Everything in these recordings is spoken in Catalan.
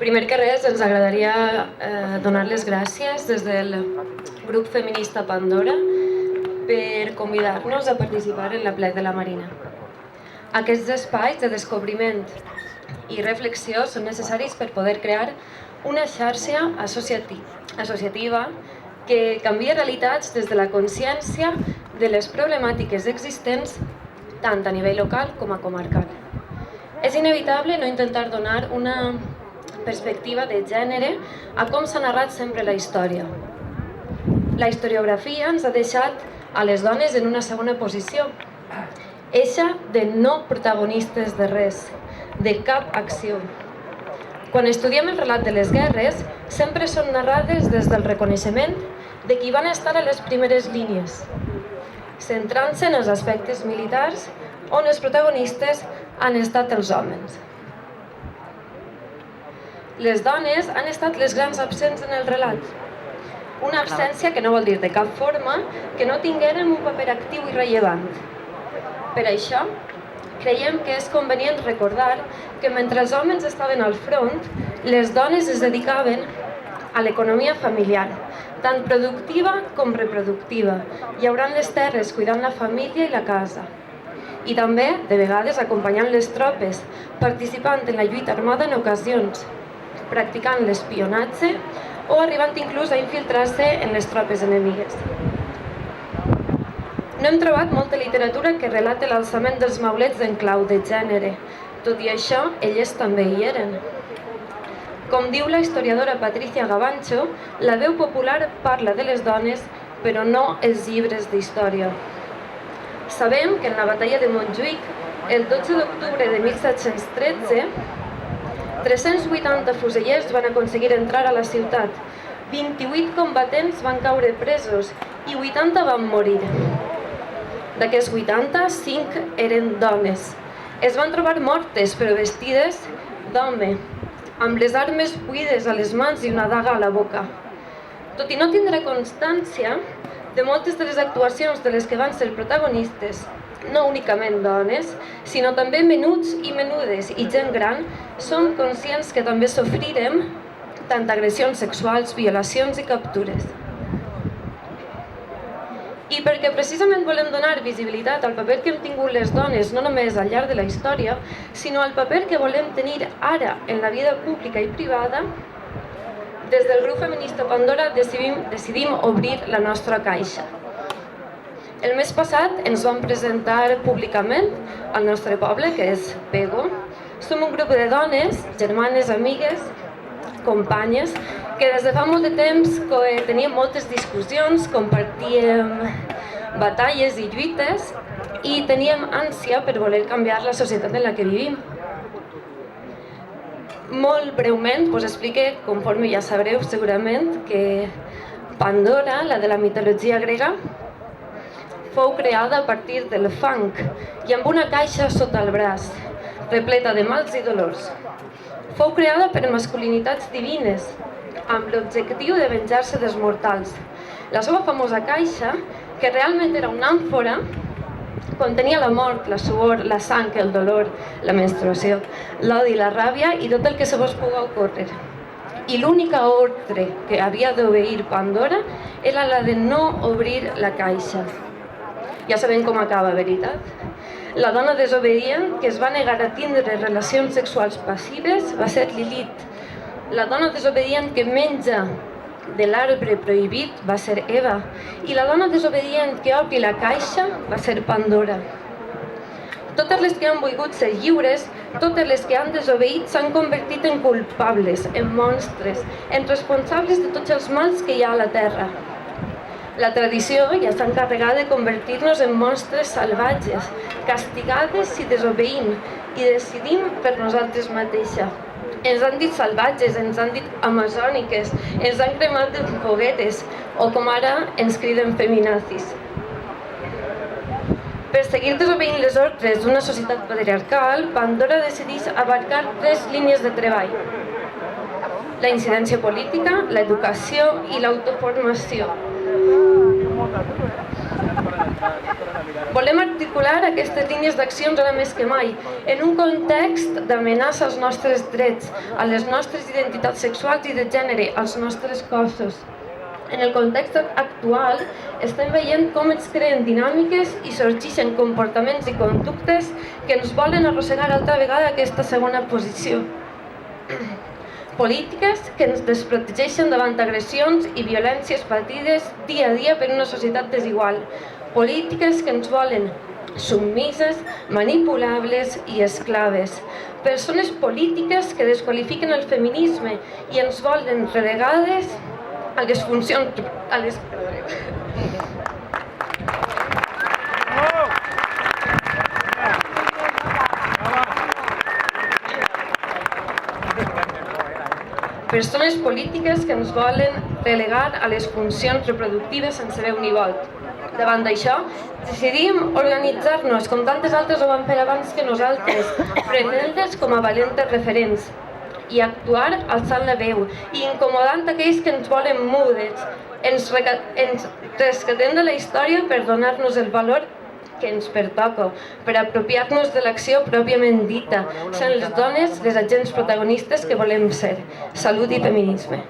Primer que res, ens agradaria donar les gràcies des del grup feminista Pandora per convidar-nos a participar en l'Aplec de la Marina. Aquests espais de descobriment i reflexió són necessaris per poder crear una xarxa associativa que canvia realitats des de la consciència de les problemàtiques existents tant a nivell local com a comarcal. És inevitable no intentar donar una perspectiva de gènere a com s'ha narrat sempre la història. La historiografia ens ha deixat a les dones en una segona posició, eixa de no protagonistes de res, de cap acció. Quan estudiem el relat de les guerres, sempre són narrades des del reconeixement de qui van estar a les primeres línies, centrant-se en els aspectes militars on els protagonistes han estat els homes. Les dones han estat les grans absents en el relat. Una absència que no vol dir de cap forma que no tingueren un paper actiu i rellevant. Per això, creiem que és convenient recordar que mentre els homes estaven al front, les dones es dedicaven a l'economia familiar, tant productiva com reproductiva, llaurant les terres, cuidant la família i la casa. I també, de vegades, acompanyant les tropes, participant en la lluita armada en ocasions, practicant l'espionatge o arribant inclús a infiltrar-se en les tropes enemigues. No hem trobat molta literatura que relate l'alçament dels maulets en clau de gènere. Tot i això, elles també hi eren. Com diu la historiadora Patricia Gavancho, la veu popular parla de les dones, però no els llibres d'història. Sabem que en la batalla de Montjuïc, el 12 d'octubre de 1713, 380 fusellers van aconseguir entrar a la ciutat, 28 combatents van caure presos i 80 van morir. D'aquests 80, 5 eren dones. Es van trobar mortes, però vestides d'home, amb les armes buides a les mans i una daga a la boca. Tot i no tindre constància de moltes de les actuacions de les que van ser protagonistes, no únicament dones, sinó també menuts i menudes i gent gran, som conscients que també sofrirem tant agressions sexuals, violacions i captures. I perquè precisament volem donar visibilitat al paper que hem tingut les dones, no només al llarg de la història, sinó al paper que volem tenir ara en la vida pública i privada, des del grup feminista Pandora decidim obrir la nostra caixa. El mes passat ens vam presentar públicament al nostre poble, que és Pego. Som un grup de dones, germanes, amigues, companyes, que des de fa molt de temps teníem moltes discussions, compartíem batalles i lluites i teníem ànsia per voler canviar la societat en la que vivim. Molt breument us explique, conforme ja sabreu segurament, que Pandora, la de la mitologia grega, fou creada a partir del fang i amb una caixa sota el braç, repleta de mals i dolors. Fou creada per masculinitats divines, amb l'objectiu de venjar-se dels mortals. La seva famosa caixa, que realment era una àmfora, contenia la mort, la suor, la sang, el dolor, la menstruació, l'odi, la ràbia i tot el que se vos pugui ocórrer. I l'única ordre que havia d'obeir Pandora era la de no obrir la caixa. Ja sabem com acaba, veritat? La dona desobedient que es va negar a tindre relacions sexuals passives va ser Lilith. La dona desobedient que menja de l'arbre prohibit va ser Eva. I la dona desobedient que obri la caixa va ser Pandora. Totes les que han volgut ser lliures, totes les que han desobeït s'han convertit en culpables, en monstres, en responsables de tots els mals que hi ha a la Terra. La tradició ja s'ha encarregat de convertir-nos en monstres salvatges, castigades si desobeïm i decidim per nosaltres mateixes. Ens han dit salvatges, ens han dit amazòniques, ens han cremat de foguetes o com ara ens criden feminazis. Per seguir desobeint les ordres d'una societat patriarcal, Pandora decideix abarcar 3 línies de treball: la incidència política, l'educació i l'autoformació. Volem articular aquestes línies d'accions ara més que mai, en un context d'amenaça als nostres drets, a les nostres identitats sexuals i de gènere, als nostres cossos. En el context actual, estem veient com es creen dinàmiques i sorgeixen comportaments i conductes que ens volen arrossegar altra vegada a aquesta segona posició. Polítiques que ens desprotegeixen davant agressions i violències patides dia a dia per una societat desigual. Polítiques que ens volen submises, manipulables i esclaves. Persones polítiques que desqualifiquen el feminisme i ens volen relegades a les funcions... Persones polítiques que ens volen relegar a les funcions reproductives sense veu ni vot. Davant d'això, decidim organitzar-nos, com tantes altres ho van fer abans que nosaltres, prenent-les com a valentes referents i actuar alçant la veu i incomodant aquells que ens volen mudes. Ens rescatem de la història per donar-nos el valor que ens pertoca, per apropiar-nos de l'acció pròpiament dita, sent les dones les agents protagonistes que volem ser. Salut i feminisme.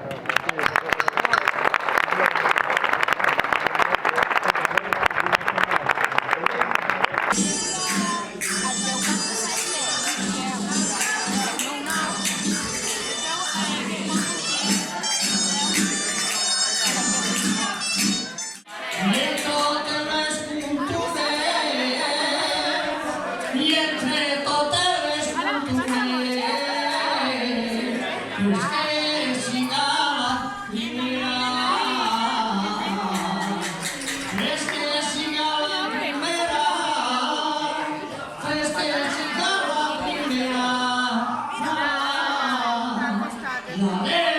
Yeah.